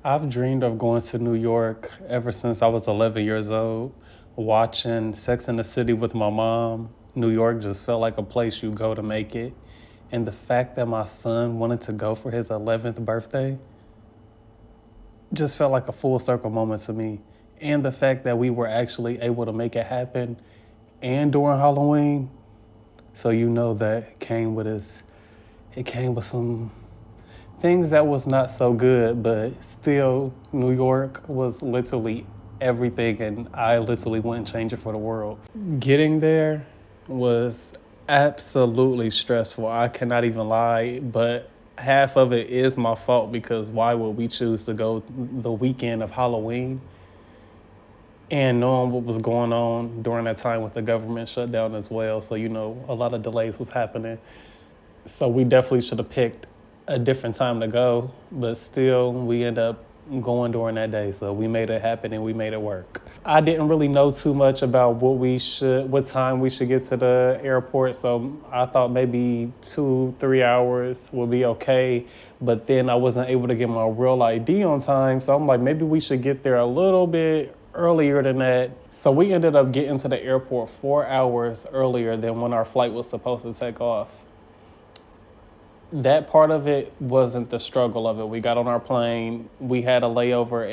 I've dreamed of going to New York ever since I was 11 years old, watching Sex in the City with my mom. New York just felt like a place you go to make it. And the fact that my son wanted to go for his 11th birthday just felt like a full circle moment to me. And the fact that we were actually able to make it happen and during Halloween. So you know that came with us. It came with some things that was not so good, but still, New York was literally everything, and I literally wouldn't change it for the world. Getting there was absolutely stressful. I cannot even lie, but half of it is my fault because why would we choose to go the weekend of Halloween? And knowing what was going on during that time with the government shutdown as well. So, a lot of delays was happening. So we definitely should have picked a different time to go, but still we end up going during that day. So we made it happen and we made it work. I didn't really know too much about what time we should get to the airport. So I thought maybe 2-3 hours would be okay. But then I wasn't able to get my real ID on time. So I'm like, maybe we should get there a little bit earlier than that. So we ended up getting to the airport 4 hours earlier than when our flight was supposed to take off. That part of it wasn't the struggle of it. We got on our plane. We had a layover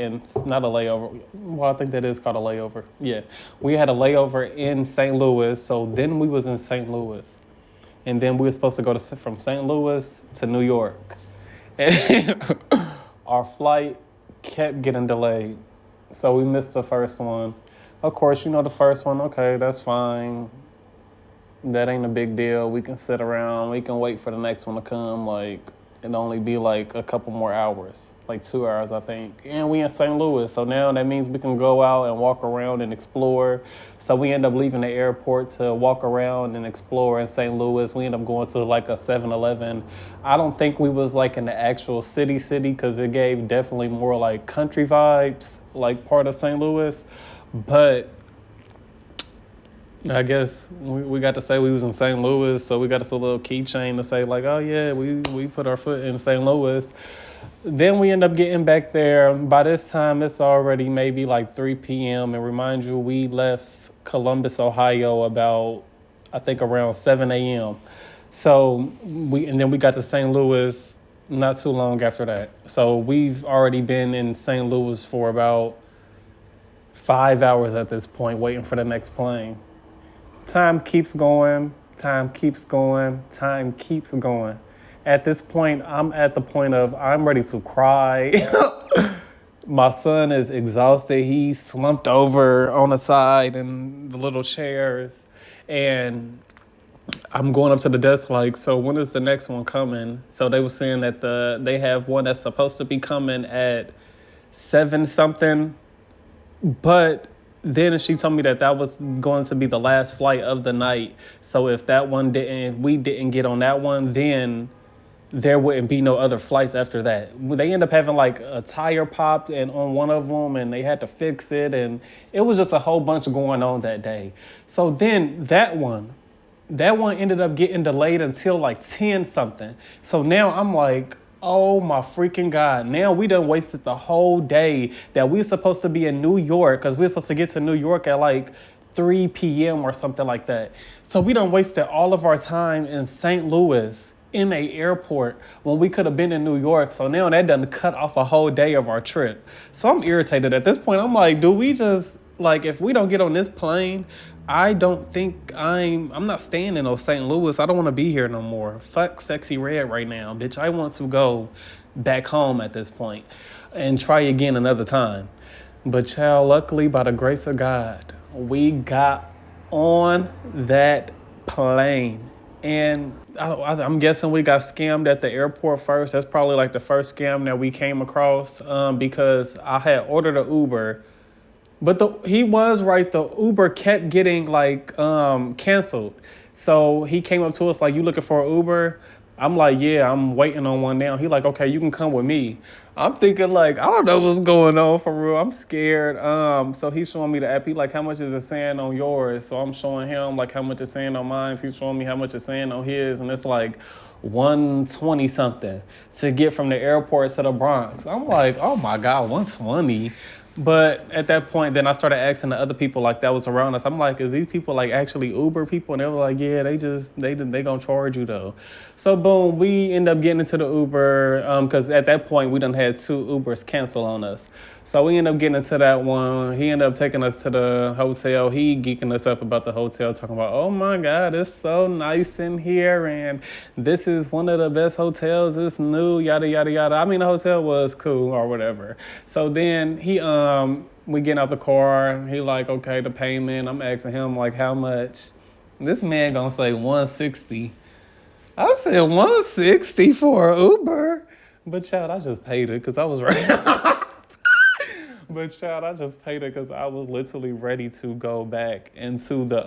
not a layover. Well, I think that is called a layover. Yeah. We had a layover in St. Louis. So then we was in St. Louis. And then we were supposed to go from St. Louis to New York. And our flight kept getting delayed. So we missed the first one. Of course, the first one, okay, that's fine. That ain't a big deal. We can sit around. We can wait for the next one to come. Like, it'll only be like a couple more hours, like 2 hours, I think. And we in St. Louis, so now that means we can go out and walk around and explore. So we end up leaving the airport to walk around and explore in St. Louis. We end up going to like a 7-Eleven. I don't think we was like in the actual city because it gave definitely more like country vibes, like part of St. Louis. But I guess we got to say we was in St. Louis, so we got us a little keychain to say like, oh yeah, we put our foot in St. Louis. Then we end up getting back there. By this time, it's already maybe like 3 p.m. And remind you, we left Columbus, Ohio about, I think around 7 a.m. So then we got to St. Louis not too long after that. So we've already been in St. Louis for about 5 hours at this point, waiting for the next plane. Time keeps going. At this point, I'm at the point of I'm ready to cry. My son is exhausted. He's slumped over on the side in the little chairs. And I'm going up to the desk like, so when is the next one coming? So they were saying that they have one that's supposed to be coming at 7 something. But then she told me that was going to be the last flight of the night. So if we didn't get on that one, then there wouldn't be no other flights after that. They end up having like a tire pop and on one of them, and they had to fix it, and it was just a whole bunch going on that day. So then that one ended up getting delayed until like 10 something. So now I'm like, oh my freaking God. Now we done wasted the whole day that we were supposed to be in New York, because we were supposed to get to New York at like 3 p.m. or something like that. So we done wasted all of our time in St. Louis in a airport when we could have been in New York. So now that done cut off a whole day of our trip. So I'm irritated at this point. I'm like, do we just, like, if we don't get on this plane, I don't think I'm not staying in St. Louis. I don't want to be here no more. Fuck Sexy Red right now, bitch. I want to go back home at this point and try again another time. But child, luckily, by the grace of God, we got on that plane. And I'm guessing we got scammed at the airport first. That's probably like the first scam that we came across, because I had ordered an Uber. But he was right. The Uber kept getting like canceled. So he came up to us like, you looking for an Uber? I'm like, yeah, I'm waiting on one now. He like, okay, you can come with me. I'm thinking like, I don't know what's going on for real. I'm scared. So he's showing me the app. He like, how much is it saying on yours? So I'm showing him like how much it's saying on mine. He's showing me how much it's saying on his. And it's like 120 something to get from the airport to the Bronx. I'm like, oh my God, 120. But at that point, then I started asking the other people like that was around us. I'm like, is these people like actually Uber people? And they were like, yeah, they gonna charge you though. So boom, we end up getting into the Uber because at that point we done had 2 Ubers cancel on us. So we end up getting into that one. He ended up taking us to the hotel. He geeking us up about the hotel, talking about, oh my God, it's so nice in here, and this is one of the best hotels. It's new, yada yada yada. I mean, the hotel was cool or whatever. So then we get out the car. He like, okay, the payment. I'm asking him like, how much? This man gonna say 160. I said 160 for an Uber, but child, I just paid it because I was ready. But child, I just paid it because I was literally ready to go back into the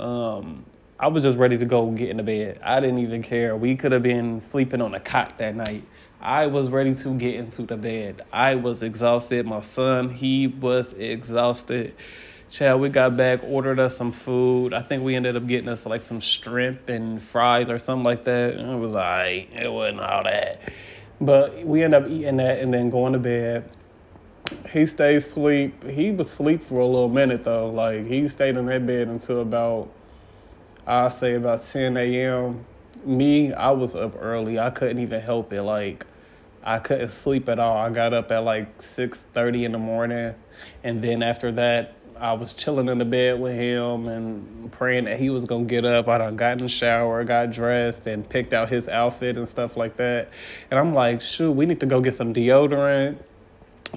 I was just ready to go get in the bed. I didn't even care. We could have been sleeping on a cot that night. I was ready to get into the bed. I was exhausted. My son, he was exhausted. Child, we got back, ordered us some food. I think we ended up getting us like some shrimp and fries or something like that. And it was all right. It wasn't all that. But we ended up eating that and then going to bed. He stayed asleep. He was asleep for a little minute though. Like he stayed in that bed until I'd say about 10 a.m. Me, I was up early. I couldn't even help it. Like I couldn't sleep at all. I got up at like 6:30 in the morning. And then after that, I was chilling in the bed with him and praying that he was going to get up. I done got in the shower, got dressed, and picked out his outfit and stuff like that. And I'm like, shoot, we need to go get some deodorant,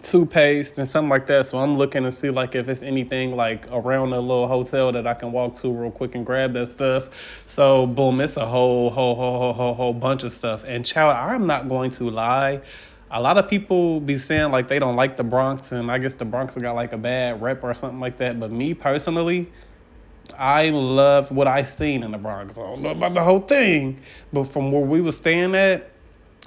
toothpaste, and something like that. So I'm looking to see like if it's anything like around the little hotel that I can walk to real quick and grab that stuff. So boom, it's a whole bunch of stuff. And child, I'm not going to lie. A lot of people be saying like they don't like the Bronx, and I guess the Bronx got like a bad rep or something like that. But me personally, I love what I seen in the Bronx. I don't know about the whole thing, but from where we were staying at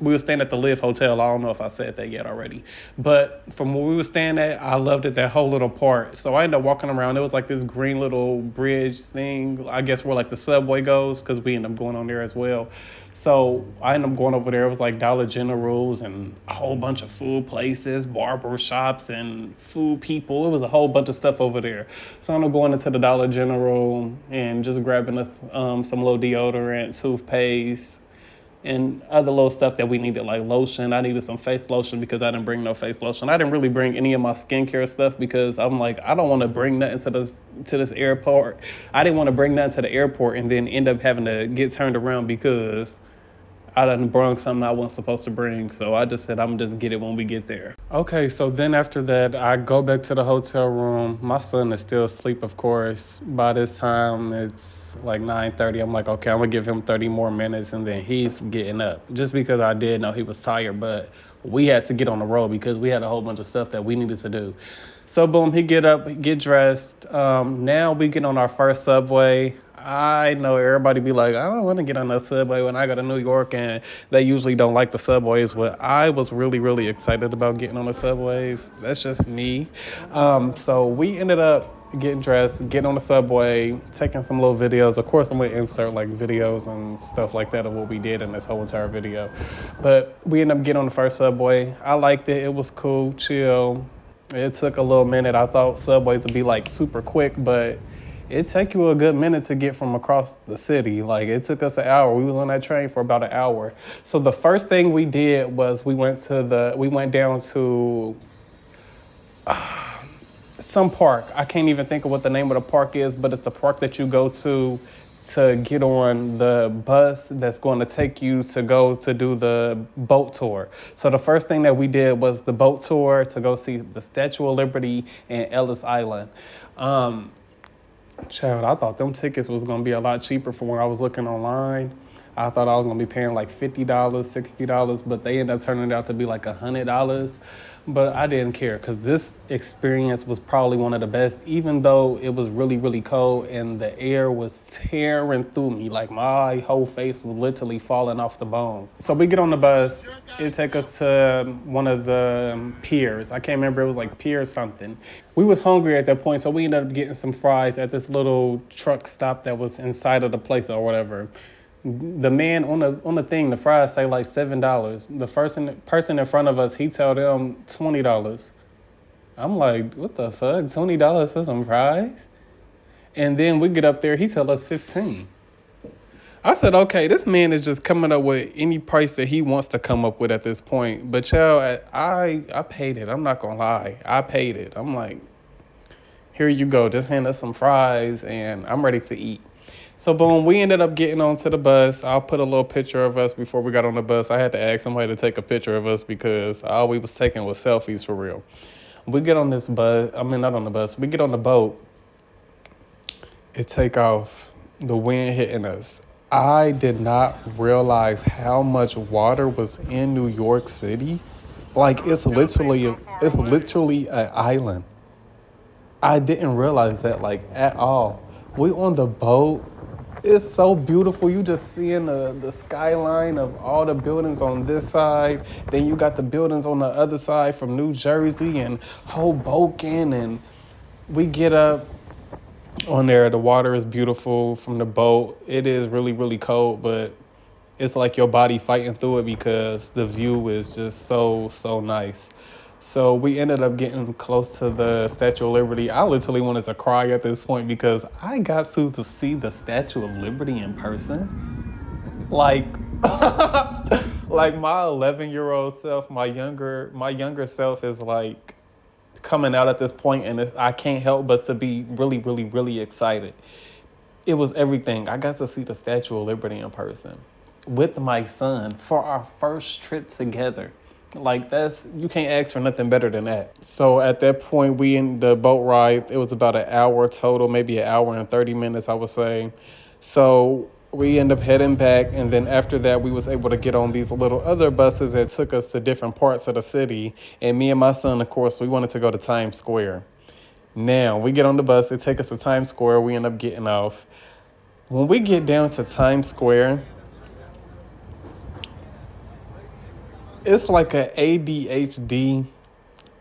the Live Hotel. I don't know if I said that yet already. But from where we were staying at, I loved it, that whole little part. So I ended up walking around. There was like this green little bridge thing, I guess where like the subway goes, because we ended up going on there as well. So I ended up going over there. It was like Dollar Generals and a whole bunch of food places, barber shops and food people. It was a whole bunch of stuff over there. So I ended up going into the Dollar General and just grabbing us some little deodorant, toothpaste, and other little stuff that we needed, like lotion. I needed some face lotion because I didn't bring no face lotion. I didn't really bring any of my skincare stuff because I'm like, I don't want to bring nothing to this airport. I didn't want to bring nothing to the airport and then end up having to get turned around because I done brung something I wasn't supposed to bring. So I just said, I'm going to just get it when we get there. Okay, so then after that, I go back to the hotel room. My son is still asleep, of course. By this time, it's like 9:30. I'm like, okay, I'm going to give him 30 more minutes, and then he's getting up. Just because I did know he was tired, but we had to get on the road because we had a whole bunch of stuff that we needed to do. So boom, he get up, get dressed. Now we get on our first subway. I know everybody be like, I don't want to get on the subway when I go to New York, and they usually don't like the subways. But I was really, really excited about getting on the subways. That's just me. So we ended up getting dressed, getting on the subway, taking some little videos. Of course, I'm going to insert like videos and stuff like that of what we did in this whole entire video. But we ended up getting on the first subway. I liked it. It was cool, chill. It took a little minute. I thought subways would be like super quick, but it take you a good minute to get from across the city. Like it took us an hour. We was on that train for about an hour. So the first thing we did was we went down to some park. I can't even think of what the name of the park is, but it's the park that you go to get on the bus that's going to take you to go to do the boat tour. So the first thing that we did was the boat tour to go see the Statue of Liberty and Ellis Island. Child, I thought them tickets was going to be a lot cheaper from when I was looking online. I thought I was going to be paying like $50, $60, but they ended up turning out to be like $100. But I didn't care because this experience was probably one of the best, even though it was really, really cold and the air was tearing through me. Like my whole face was literally falling off the bone. So we get on the bus. It take us to one of the piers. I can't remember. It was like pier something. We was hungry at that point, so we ended up getting some fries at this little truck stop that was inside of the place or whatever. The man on the thing, the fries say like $7. The first person in front of us, he tell them $20. I'm like, what the fuck? $20 for some fries? And then we get up there, he tell us 15. I said, okay, this man is just coming up with any price that he wants to come up with at this point. But y'all, I paid it. I'm not gonna lie, I paid it. I'm like, here you go, just hand us some fries, and I'm ready to eat. So boom, we ended up getting onto the bus. I'll put a little picture of us before we got on the bus. I had to ask somebody to take a picture of us because all we was taking was selfies for real. We get on this bus. I mean, not on the bus. We get on the boat. It take off. The wind hitting us. I did not realize how much water was in New York City. Like it's literally an island. I didn't realize that like at all. We on the boat. It's so beautiful. You just seeing the skyline of all the buildings on this side. Then you got the buildings on the other side from New Jersey and Hoboken. And we get up on there. The water is beautiful from the boat. It is really, really cold, but it's like your body fighting through it because the view is just so, so nice. So we ended up getting close to the Statue of Liberty. I literally wanted to cry at this point because I got to see the Statue of Liberty in person. Like, like my 11-year-old self, my younger self is like coming out at this point, and I can't help but to be really, really, really excited. It was everything. I got to see the Statue of Liberty in person with my son for our first trip together. Like you can't ask for nothing better than that. So at that point, we in the boat ride, it was about an hour total, maybe an hour and 30 minutes, I would say. So we end up heading back, and then after that, we was able to get on these little other buses that took us to different parts of the city. And me and my son, of course, we wanted to go to Times Square. Now, we get on the bus, they take us to Times Square, we end up getting off. When we get down to Times Square, it's like a ADHD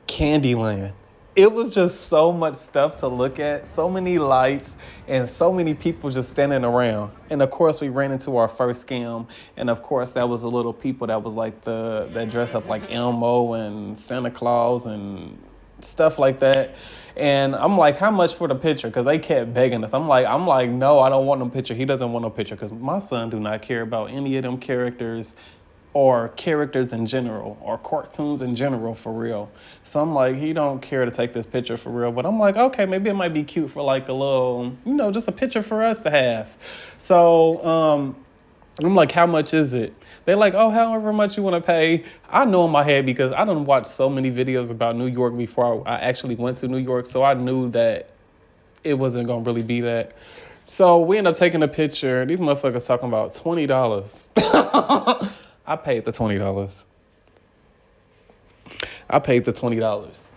Candyland. It was just so much stuff to look at, so many lights, and so many people just standing around. And of course, we ran into our first scam. And of course, that was the little people that was like that dress up like Elmo and Santa Claus and stuff like that. And I'm like, how much for the picture? Because they kept begging us. I'm like, no, I don't want no picture. He doesn't want no picture because my son do not care about any of them characters or characters in general, or cartoons in general, for real. So I'm like, he don't care to take this picture for real. But I'm like, okay, maybe it might be cute for like a little, just a picture for us to have. So I'm like, how much is it? They're like, oh, however much you want to pay. I know in my head because I done watched so many videos about New York before I actually went to New York. So I knew that it wasn't going to really be that. So we end up taking a picture. These motherfuckers talking about $20. I paid the $20. I paid the $20.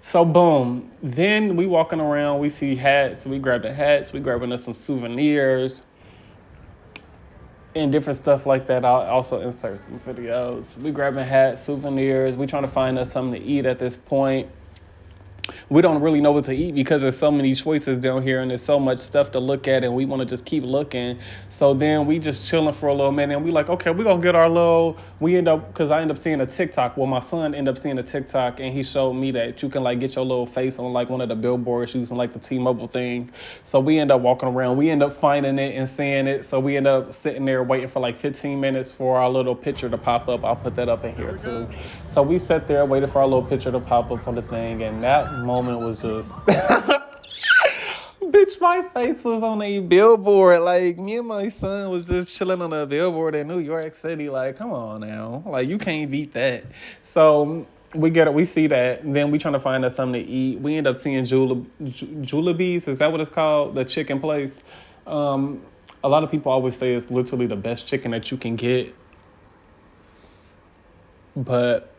So boom. Then we walking around. We see hats. We grab the hats. We grabbing us some souvenirs and different stuff like that. I'll also insert some videos. We grabbing hats, souvenirs. We trying to find us something to eat at this point. We don't really know what to eat because there's so many choices down here and there's so much stuff to look at, and we want to just keep looking. So then we just chilling for a little minute, and we like, okay, we're going to get our little, because I end up seeing a TikTok. Well, my son ended up seeing a TikTok, and he showed me that you can like get your little face on like one of the billboards using like the T-Mobile thing. So we end up walking around. We end up finding it and seeing it. So we end up sitting there waiting for like 15 minutes for our little picture to pop up. I'll put that up in here too. So we sat there waiting for our little picture to pop up on the thing, and that moment was just bitch, my face was on a billboard. Like, me and my son was just chilling on a billboard in New York City. Like, come on now, like, you can't beat that. So we see that, and then we trying to find us something to eat. We end up seeing Julabee's. Is that what it's called? The chicken place. A lot of people always say it's literally the best chicken that you can get, but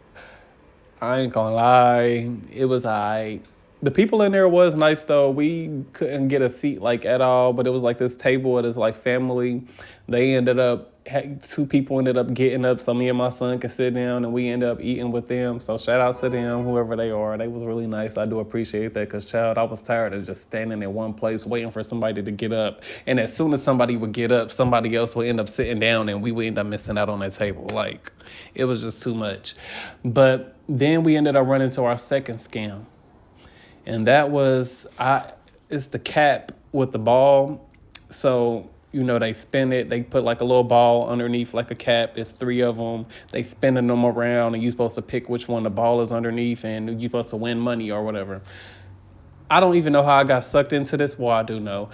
I ain't gonna lie, it was alright. The people in there was nice though. We couldn't get a seat like at all, but it was like this table with this like family. They ended up Two people ended up getting up so me and my son could sit down, and we ended up eating with them. So shout out to them, whoever they are. They was really nice. I do appreciate that because, child, I was tired of just standing in one place waiting for somebody to get up. And as soon as somebody would get up, somebody else would end up sitting down and we would end up missing out on that table. Like, it was just too much. But then we ended up running to our second scam. And that was, it's the cap with the ball. So, they spin it. They put like a little ball underneath like a cap. There's 3 of them. They spinning them around, and you're supposed to pick which one the ball is underneath, and you're supposed to win money or whatever. I don't even know how I got sucked into this. Well, I do know.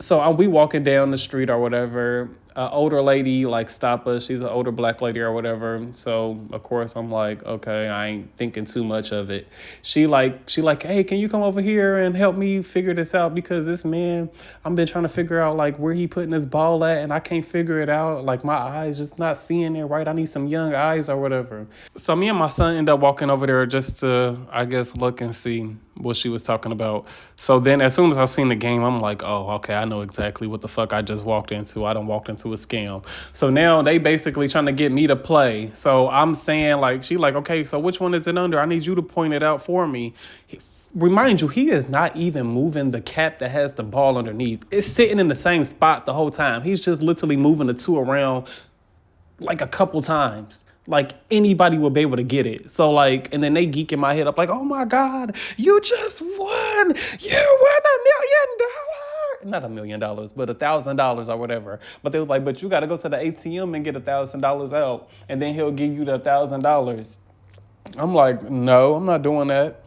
So we walking down the street or whatever. An older lady like stop us. She's an older black lady or whatever. So of course I'm like, okay, I ain't thinking too much of it. She like, hey, can you come over here and help me figure this out? Because this man, I've been trying to figure out like where he putting his ball at, and I can't figure it out. Like my eyes just not seeing it right. I need some young eyes or whatever. So me and my son end up walking over there just to, I guess, look and see what she was talking about. So then as soon as I seen the game, I'm like, oh, okay, I know exactly what the fuck I just walked into. I done walked into a scam. So now they basically trying to get me to play. So I'm saying like, she like, okay, so which one is it under? I need you to point it out for me. Remind you, he is not even moving the cap that has the ball underneath. It's sitting in the same spot the whole time. He's just literally moving the 2 around like a couple times. Like anybody will be able to get it. So like, and then they geeking my head up like, oh my God, you just won. You won $1 million. Not $1 million, but $1,000 or whatever. But they was like, but you got to go to the ATM and get $1,000 out, and then he'll give you the $1,000. I'm like, no, I'm not doing that.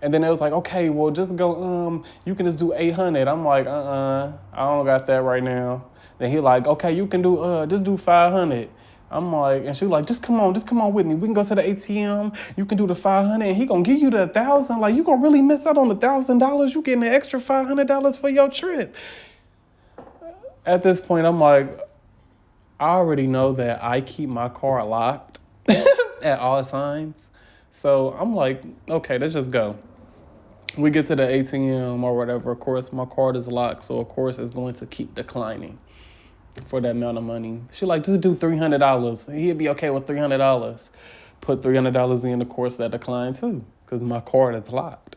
And then it was like, okay, well, just go, you can just do 800. I'm like, I don't got that right now. Then he like, okay, you can do, just do 500. I'm like, and she like, just come on with me. We can go to the ATM. You can do the 500, and he gonna give you the 1,000. Like, you gonna really miss out on the $1,000? You getting an extra $500 for your trip. At this point, I'm like, I already know that I keep my car locked at all times. So I'm like, okay, let's just go. We get to the ATM or whatever. Of course, my card is locked, so of course it's going to keep declining for that amount of money. She like, just do $300. He'd be okay with $300. Put $300 in, of course, that declined too, because my card is locked.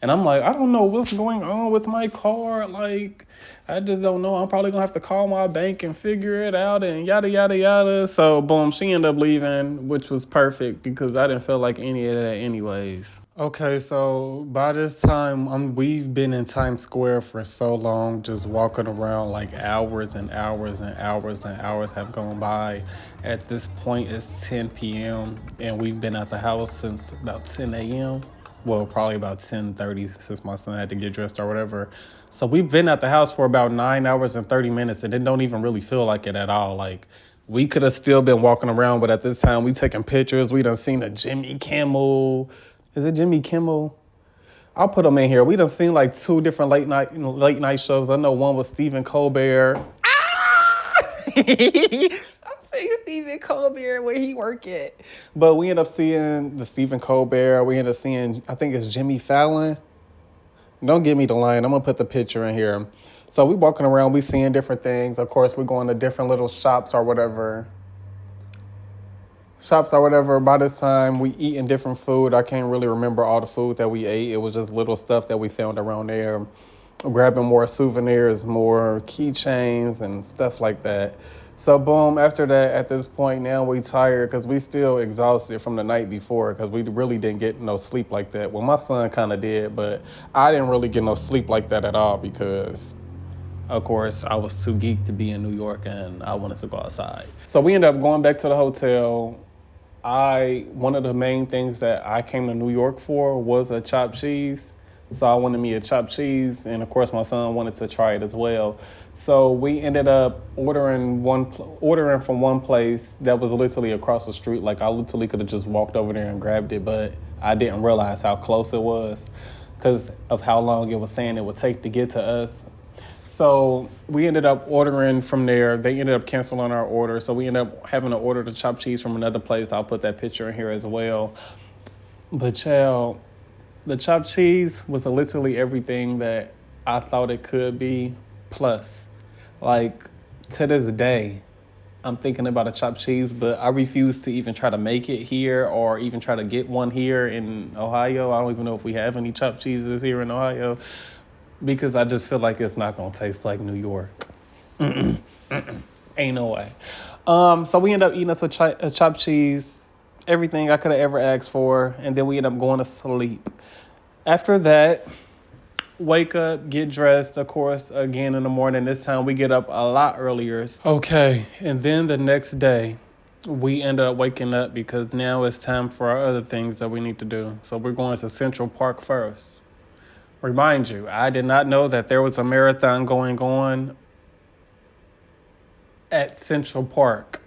And I'm like, I don't know what's going on with my card. Like, I just don't know. I'm probably going to have to call my bank and figure it out and yada, yada, yada. So, boom, she ended up leaving, which was perfect because I didn't feel like any of that anyways. Okay, so by this time, we've been in Times Square for so long, just walking around like hours and hours and hours and hours have gone by. At this point, it's 10 p.m. and we've been at the house since about 10 a.m. Well, probably about 10:30 since my son had to get dressed or whatever. So we've been at the house for about 9 hours and 30 minutes, and it don't even really feel like it at all. Like, we could have still been walking around, but at this time, we taking pictures. We done seen a Jimmy Kimmel. Is it Jimmy Kimmel? I'll put them in here. We done seen like 2 different late night shows. I know one was Stephen Colbert. Stephen Colbert, where he work at. But we end up seeing the Stephen Colbert. We end up seeing, I think it's Jimmy Fallon. Don't give me the line. I'm going to put the picture in here. So we walking around. We seeing different things. Of course, we're going to different little shops or whatever. By this time, we eating different food. I can't really remember all the food that we ate. It was just little stuff that we found around there. Grabbing more souvenirs, more keychains and stuff like that. So boom, after that, at this point now we tired because we still exhausted from the night before because we really didn't get no sleep like that. Well, my son kind of did, but I didn't really get no sleep like that at all because, of course, I was too geeked to be in New York and I wanted to go outside. So we ended up going back to the hotel. One of the main things that I came to New York for was a chopped cheese. So I wanted me a chopped cheese, and of course my son wanted to try it as well. So we ended up ordering from one place that was literally across the street. Like, I literally could have just walked over there and grabbed it, but I didn't realize how close it was because of how long it was saying it would take to get to us. So we ended up ordering from there. They ended up canceling our order. So we ended up having to order the chopped cheese from another place. I'll put that picture in here as well. But child, the chopped cheese was literally everything that I thought it could be, plus. Like, to this day, I'm thinking about a chopped cheese, but I refuse to even try to make it here or even try to get one here in Ohio. I don't even know if we have any chopped cheeses here in Ohio because I just feel like it's not going to taste like New York. Ain't no way. So we end up eating us a chopped cheese, everything I could have ever asked for, and then we end up going to sleep. After that, wake up, get dressed, of course, again in the morning. This time we get up a lot earlier. Okay, and then the next day, we end up waking up because now it's time for our other things that we need to do. So we're going to Central Park first. Remind you, I did not know that there was a marathon going on at Central Park.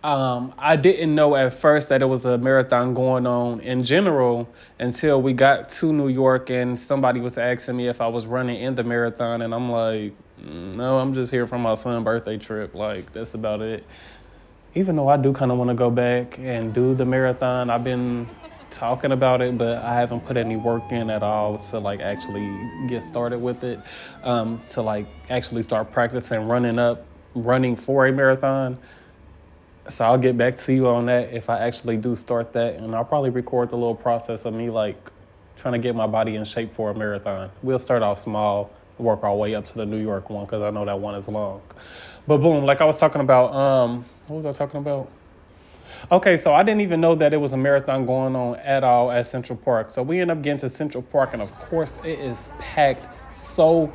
I didn't know at first that it was a marathon going on in general until we got to New York and somebody was asking me if I was running in the marathon. And I'm like, no, I'm just here for my son's birthday trip. Like, that's about it. Even though I do kind of want to go back and do the marathon, I've been talking about it, but I haven't put any work in at all to like actually get started with it, to like actually start practicing running for a marathon. So I'll get back to you on that if I actually do start that, and I'll probably record the little process of me like trying to get my body in shape for a marathon. We'll start off small, work our way up to the New York one because I know that one is long. But boom, like I was talking about, what was I talking about? Okay, so I didn't even know that it was a marathon going on at all at Central Park. So we end up getting to Central Park, and of course it is packed so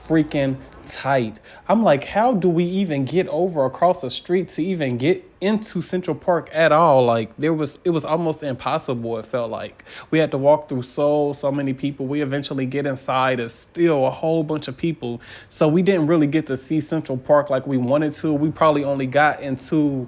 freaking tight. I'm like, how do we even get over across the street to even get into Central Park at all? Like it was almost impossible. It felt like we had to walk through so many people. We eventually get inside. It's still a whole bunch of people. So we didn't really get to see Central Park like we wanted to. We probably only got into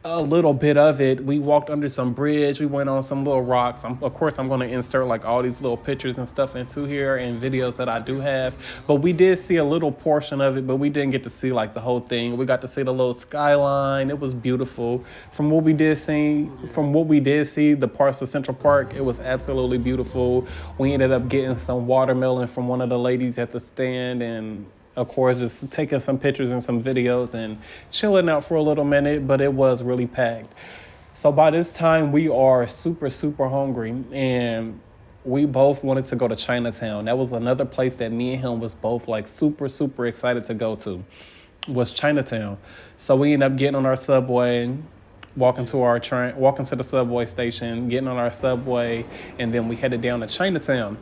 a little bit of it. We walked under some bridge. We went on some little rocks. Of course, I'm going to insert like all these little pictures and stuff into here and videos that I do have. But we did see a little portion of it, but we didn't get to see like the whole thing. We got to see the little skyline. It was beautiful. From what we did see, the parts of Central Park, it was absolutely beautiful. We ended up getting some watermelon from one of the ladies at the stand, and of course, just taking some pictures and some videos and chilling out for a little minute, but it was really packed. So by this time, we are super hungry, and we both wanted to go to Chinatown. That was another place that me and him was both like super excited to go to, was Chinatown. So we ended up getting on our subway, walking to the subway station, getting on our subway, and then we headed down to Chinatown.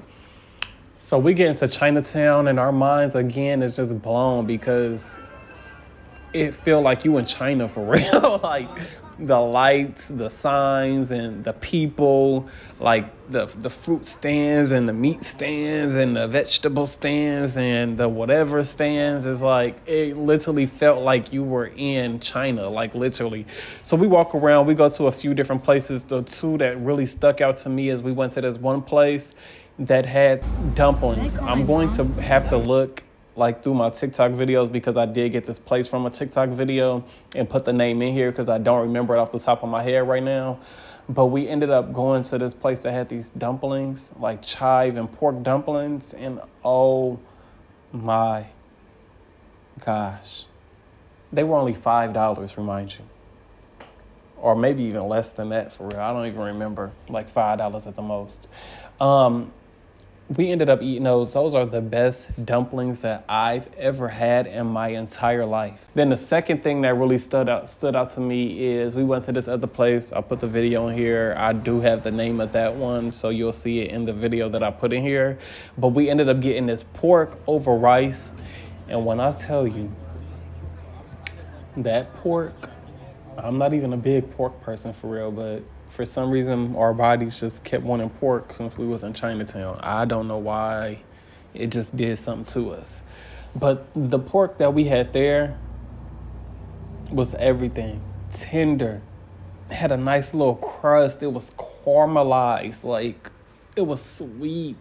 So we get into Chinatown, and our minds again is just blown because it feel like you in China for real. Like the lights, the signs, and the people, like the fruit stands and the meat stands and the vegetable stands and the whatever stands, is like, it literally felt like you were in China, like literally. So we walk around, we go to a few different places. The two that really stuck out to me is we went to this one place that had dumplings. I'm going to have to look like through my TikTok videos because I did get this place from a TikTok video and put the name in here because I don't remember it off the top of my head right now. But we ended up going to this place that had these dumplings, like chive and pork dumplings, and oh my gosh, they were only $5, remind you. Or maybe even less than that, for real. I don't even remember, like $5 at the most. We ended up eating those. Those are the best dumplings that I've ever had in my entire life. Then the second thing that really stood out to me is we went to this other place. I'll put the video in here. I do have the name of that one, so you'll see it in the video that I put in here. But we ended up getting this pork over rice. And when I tell you that pork, I'm not even a big pork person for real, but for some reason, our bodies just kept wanting pork since we was in Chinatown. I don't know why. It just did something to us. But the pork that we had there was everything. Tender. It had a nice little crust. It was caramelized. Like, it was sweet.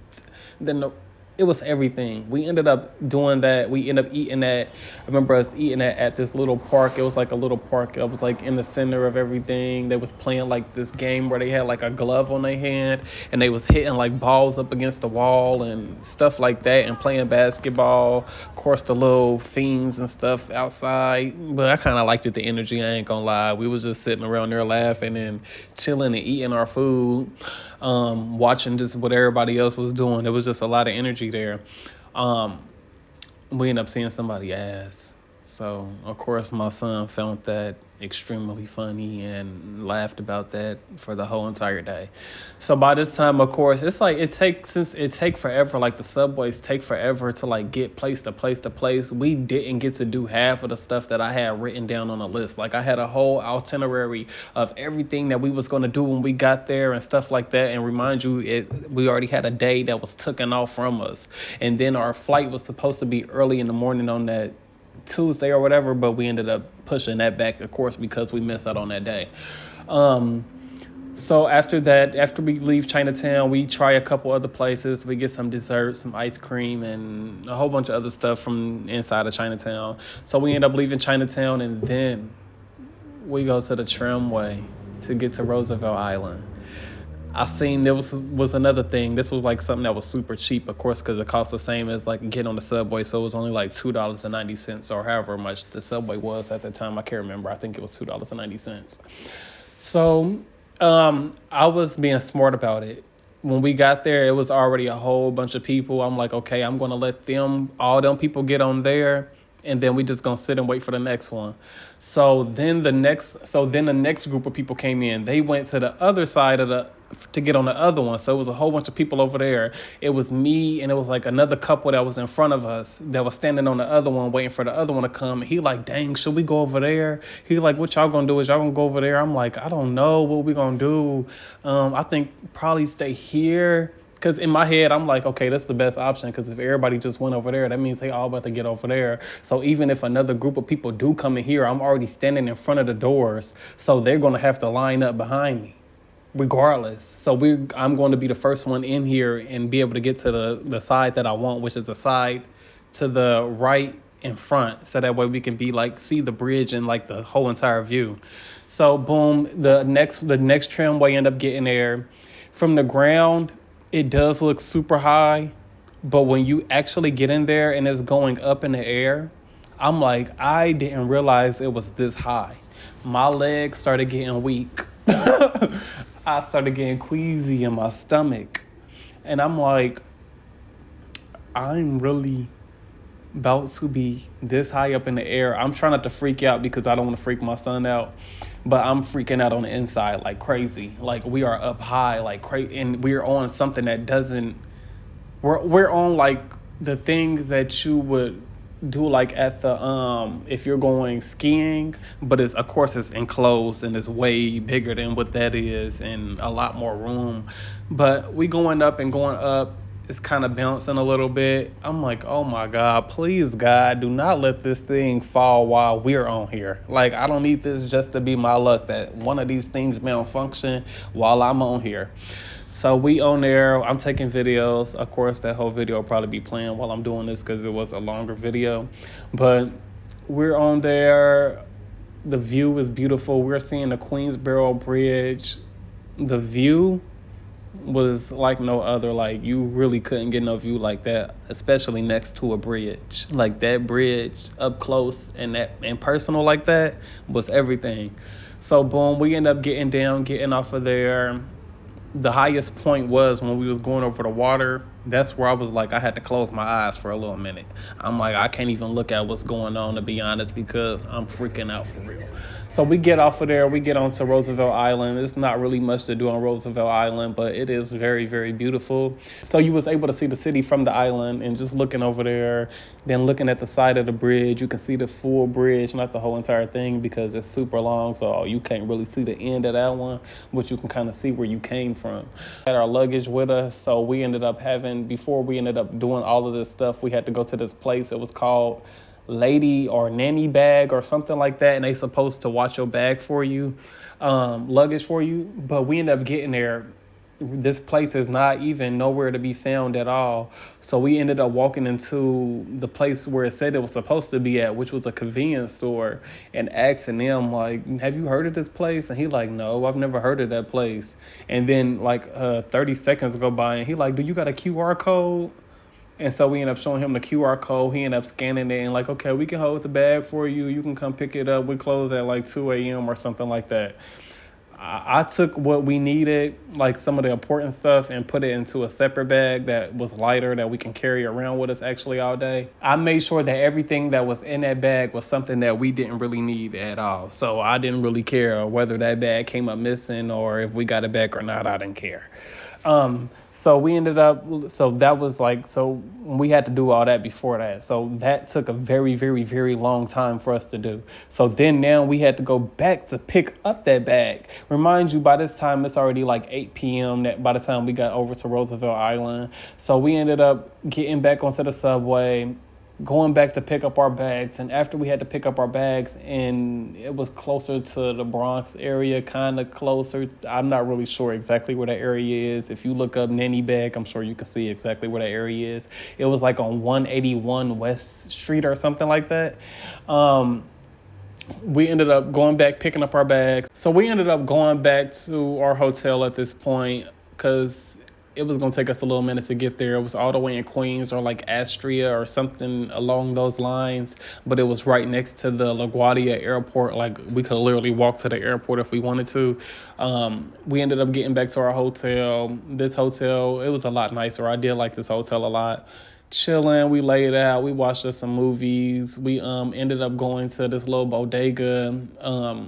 Then It was everything. We ended up doing that. We ended up eating that. I remember us eating that at this little park. It was like a little park. It was like in the center of everything. They was playing like this game where they had like a glove on their hand and they was hitting like balls up against the wall and stuff like that and playing basketball. Of course, the little fiends and stuff outside. But I kind of liked it, the energy. I ain't gonna lie. We was just sitting around there laughing and chilling and eating our food. Watching just what everybody else was doing. There was just a lot of energy there. We ended up seeing somebody's ass. So, of course, my son found that extremely funny and laughed about that for the whole entire day. So by this time, of course, it's like it take forever. Like the subways take forever to like get place to place to place. We didn't get to do half of the stuff that I had written down on the list. Like I had a whole itinerary of everything that we was going to do when we got there and stuff like that. And remind you, we already had a day that was taken off from us, and then our flight was supposed to be early in the morning on that Tuesday or whatever, but we ended up pushing that back, of course, because we missed out on that day. So after that, after we leave Chinatown, we try a couple other places. We get some desserts, some ice cream, and a whole bunch of other stuff from inside of Chinatown. So we end up leaving Chinatown, and then we go to the tramway to get to Roosevelt Island. I seen there was another thing. This was like something that was super cheap, of course, because it cost the same as like getting on the subway. So it was only like $2.90 or however much the subway was at the time. I can't remember. I think it was $2.90. So I was being smart about it. When we got there, it was already a whole bunch of people. I'm like, okay, I'm gonna let all them people get on there, and then we just gonna sit and wait for the next one. So then the next group of people came in. They went to the other side to get on the other one. So it was a whole bunch of people over there. It was me and it was like another couple that was in front of us that was standing on the other one waiting for the other one to come. And he like, dang, should we go over there? He like, what y'all gonna do? Is y'all gonna go over there? I'm like, I don't know what we gonna do. I think probably stay here. Because in my head, I'm like, okay, that's the best option. Because if everybody just went over there, that means they all about to get over there. So even if another group of people do come in here, I'm already standing in front of the doors. So they're going to have to line up behind me regardless. So I'm going to be the first one in here and be able to get to the side that I want, which is the side to the right in front. So that way we can be like, see the bridge and like the whole entire view. So boom, the next tramway end up getting there. From the ground, it does look super high, but when you actually get in there and it's going up in the air, I'm like, I didn't realize it was this high. My legs started getting weak. I started getting queasy in my stomach. And I'm like, I'm really about to be this high up in the air. I'm trying not to freak out because I don't want to freak my son out. But I'm freaking out on the inside like crazy. Like we are up high like crazy, and we're on something that doesn't. We're on like the things that you would do like at the if you're going skiing, but it's of course it's enclosed and it's way bigger than what that is and a lot more room. But we going up and going up. It's kind of bouncing a little bit. I'm like, oh my God, please God, do not let this thing fall while we're on here. Like, I don't need this just to be my luck that one of these things malfunction while I'm on here. So we on there, I'm taking videos. Of course, that whole video will probably be playing while I'm doing this because it was a longer video. But we're on there. The view is beautiful. We're seeing the Queensboro Bridge. The view was like no other. Like you really couldn't get no view like that, especially next to a bridge. Like that bridge up close and personal like that was everything. So boom, we end up getting off of there. The highest point was when we was going over the water. That's where I was like, I had to close my eyes for a little minute. I'm like, I can't even look at what's going on, to be honest, because I'm freaking out for real. So we get off of there. We get onto Roosevelt Island. It's not really much to do on Roosevelt Island, but it is very, very beautiful. So you was able to see the city from the island and just looking over there, then looking at the side of the bridge. You can see the full bridge, not the whole entire thing because it's super long. So you can't really see the end of that one, but you can kind of see where you came from. We had our luggage with us. So we ended up before we ended up doing all of this stuff, we had to go to this place. It was called Lady or Nanny Bag or something like that, and they supposed to watch your bag for you, luggage for you. But we ended up getting there this place is not even nowhere to be found at all. So we ended up walking into the place where it said it was supposed to be at, which was a convenience store, and asking them like, "Have you heard of this place?" And he like, "No, I've never heard of that place." And then like 30 seconds go by, and he like, "Do you got a QR code?" And so we end up showing him the QR code. He ended up scanning it and like, "Okay, we can hold the bag for you. You can come pick it up. We close at like 2 a.m. or something like that." I took what we needed, like some of the important stuff, and put it into a separate bag that was lighter that we can carry around with us actually all day. I made sure that everything that was in that bag was something that we didn't really need at all. So I didn't really care whether that bag came up missing or if we got it back or not. I didn't care. So we ended up, so that was like, so we had to do all that before that. So that took a very, very, very long time for us to do. So then now we had to go back to pick up that bag. Remind you, by this time, it's already like 8 p.m. by the time we got over to Roosevelt Island. So we ended up getting back onto the subway, going back to pick up our bags. And after we had to pick up our bags, and it was closer to the Bronx area, kind of closer. I'm not really sure exactly where that area is. If you look up Nanny Bag, I'm sure you can see exactly where that area is. It was like on 181 West Street or something like that. We ended up going back, picking up our bags. So we ended up going back to our hotel at this point because it was going to take us a little minute to get there. It was all the way in Queens or like Astria or something along those lines. But it was right next to the LaGuardia airport. Like we could literally walk to the airport if we wanted to. We ended up getting back to our hotel. This hotel, it was a lot nicer. I did like this hotel a lot. Chilling, we laid out, we watched us some movies. We ended up going to this little bodega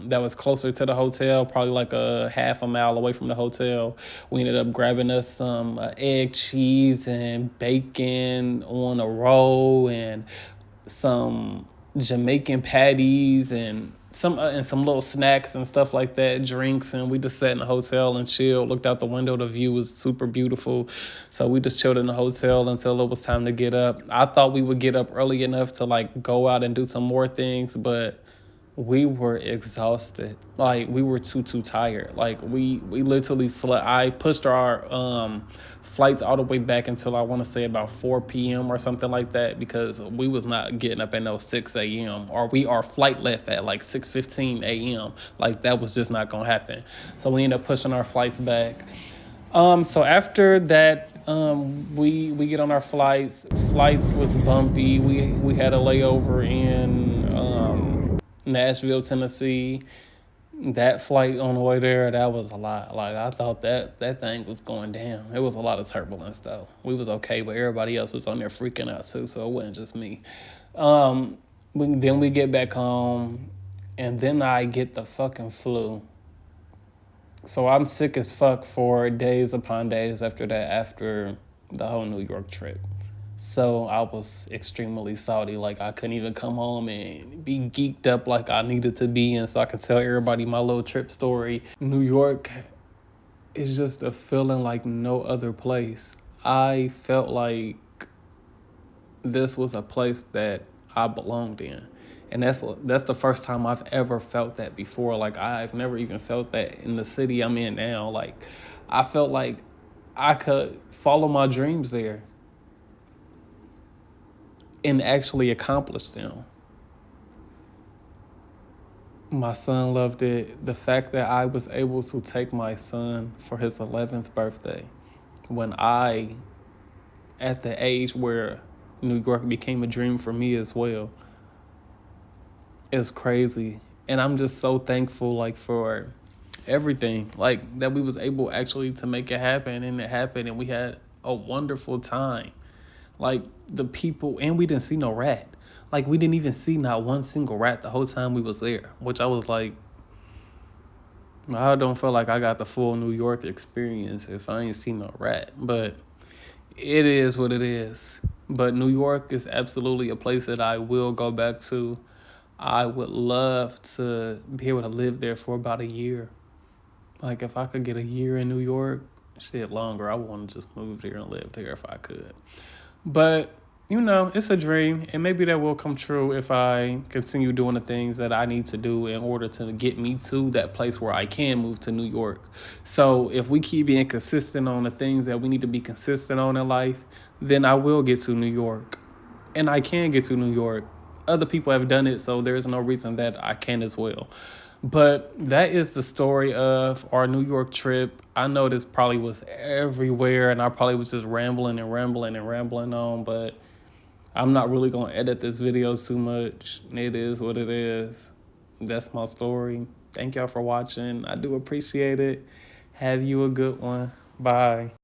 that was closer to the hotel, probably like a half a mile away from the hotel. We ended up grabbing us some egg, cheese, and bacon on a roll, and some Jamaican patties, and some little snacks and stuff like that, drinks. And we just sat in the hotel and chilled, looked out the window. The view was super beautiful. So we just chilled in the hotel until it was time to get up. I thought we would get up early enough to like go out and do some more things, but we were exhausted. Like we were too tired. Like we literally slept. I pushed our flights all the way back until I want to say about 4 p.m. or something like that, because we was not getting up at no 6 a.m. or our flight left at like 6:15 a.m. Like that was just not gonna happen. So we ended up pushing our flights back. So after that, we get on our flights. Flights was bumpy. We had a layover in Nashville, Tennessee. That flight on the way there, that was a lot. Like I thought that thing was going down. It was a lot of turbulence though. We was okay, but everybody else was on there freaking out too, so it wasn't just me. Then we get back home, and then I get the fucking flu. So I'm sick as fuck for days upon days after that, after the whole New York trip. So I was extremely salty. Like I couldn't even come home and be geeked up like I needed to be, and so I could tell everybody my little trip story. New York is just a feeling like no other place. I felt like this was a place that I belonged in. And that's the first time I've ever felt that before. Like I've never even felt that in the city I'm in now. Like I felt like I could follow my dreams there and actually accomplish them. My son loved it. The fact that I was able to take my son for his 11th birthday when I, at the age where New York became a dream for me as well, is crazy. And I'm just so thankful like for everything, like that we was able actually to make it happen, and it happened, and we had a wonderful time. Like the people, and we didn't see no rat. Like we didn't even see not one single rat the whole time we was there, which I was like, I don't feel like I got the full New York experience if I ain't seen no rat. But it is what it is. But New York is absolutely a place that I will go back to. I would love to be able to live there for about a year. Like if I could get a year in New York, shit, longer, I want to just move there and live there if I could. But you know, it's a dream, and maybe that will come true if I continue doing the things that I need to do in order to get me to that place where I can move to New York. So if we keep being consistent on the things that we need to be consistent on in life, then I will get to New York, and I can get to New York. Other people have done it, so there's no reason that I can as well. But that is the story of our New York trip. I know this probably was everywhere, and I probably was just rambling and rambling and rambling on, but I'm not really going to edit this video too much. It is what it is. That's my story. Thank y'all for watching. I do appreciate it. Have you a good one. Bye.